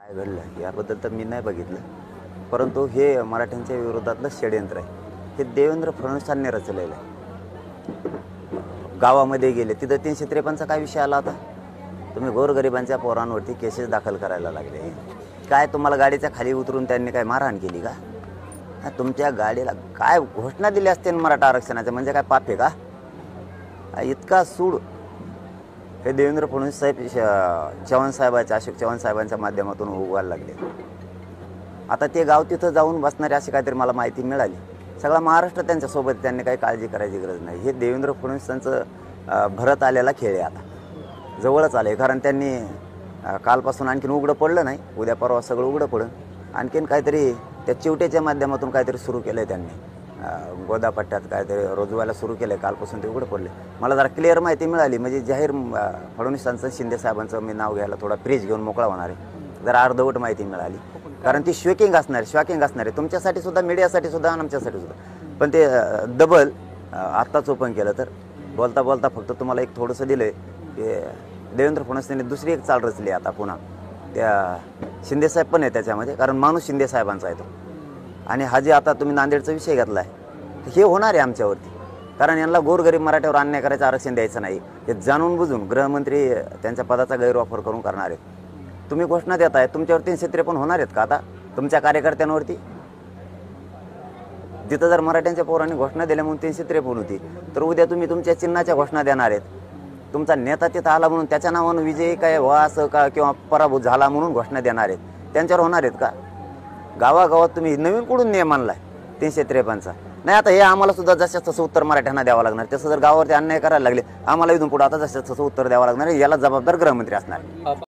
काय घडलं याबद्दल तर मी नाही बघितलं, परंतु हे मराठ्यांच्या विरोधातलं षडयंत्र आहे. हे देवेंद्र फडणवीसांनी रचलेलं आहे. गावामध्ये गेले तिथं 353चा काय विषय आला होता? तुम्ही गोरगरिबांच्या पोरांवरती केसेस दाखल करायला लागले. काय तुम्हाला गाडीच्या खाली उतरून त्यांनी काय मारहाण केली का? तुमच्या गाडीला काय घोषणा दिली असते मराठा आरक्षणाच्या, म्हणजे काय पाप आहे का? इतका सूड हे देवेंद्र फडणवीस साहेब चव्हाण साहेबांच्या, अशोक चव्हाण साहेबांच्या माध्यमातून उगवायला लागले. आता ते गाव तिथं जाऊन बसणारे अशी काहीतरी मला माहिती मिळाली. सगळा महाराष्ट्र त्यांच्यासोबत, त्यांनी काही काळजी करायची गरज नाही. हे देवेंद्र फडणवीसांचं भरत आलेला खेळ आहे, आता जवळच आलं आहे. कारण त्यांनी कालपासून आणखीन उघडं पडलं नाही, उद्या परवा सगळं उघडं पडलं. आणखीन काहीतरी त्या चिवटेच्या माध्यमातून काहीतरी सुरू केलं आहे त्यांनी, गोदापट्ट्यात काहीतरी रोजवायला सुरू केलं आहे. कालपासून ते उघडं पडले. मला जरा क्लिअर माहिती मिळाली, म्हणजे जाहीर फडणवीसांचं, शिंदे साहेबांचं मी नाव घ्यायला थोडा प्रेज घेऊन मोकळा होणार आहे. जरा अर्धवट माहिती मिळाली, कारण ती शॉकिंग असणार आहे तुमच्यासाठी सुद्धा, मीडियासाठी सुद्धा आणि आमच्यासाठी सुद्धा. पण ते डबल आत्ताच ओपन केलं तर बोलता बोलता फक्त तुम्हाला एक थोडंसं दिलं आहे की देवेंद्र फडणवीसांनी दुसरी एक चाल रचली आता पुन्हा. त्या शिंदेसाहेब पण आहे त्याच्यामध्ये, कारण माणूस शिंदे साहेबांचा आहे तो. आणि हा जे आता तुम्ही नांदेडचा विषय घेतला आहे, हे होणार आहे आमच्यावरती. कारण यांना गोरगरीब मराठ्यावर अन्याय करायचं, आरक्षण द्यायचं नाही, हे जाणून बुजून गृहमंत्री त्यांच्या पदाचा गैरवापर करून करणार आहेत. तुम्ही घोषणा देत आहे, तुमच्यावर 353 होणार आहेत का आता तुमच्या कार्यकर्त्यांवरती? तिथं जर मराठ्यांच्या पोरांनी घोषणा दिल्या म्हणून 353 होती, तर उद्या तुम्ही तुमच्या चिन्हाच्या घोषणा देणार आहेत. तुमचा नेता तिथं आला म्हणून त्याच्या नावानं विजयी काय व्हा असं का, किंवा पराभूत झाला म्हणून घोषणा देणार आहेत, त्यांच्यावर होणार आहेत का? गावागावात तुम्ही नवीन कुठून नियम आणलाय 353चा? नाही, आता हे आम्हाला सुद्धा जसं तसं उत्तर मराठ्यांना द्यावं लागणार. तसं जर गावावरती अन्याय करायला लागले, आम्हाला इथून पुढे आता जसं तसं उत्तर द्यावं लागणार. याला जबाबदार गृहमंत्री असणार.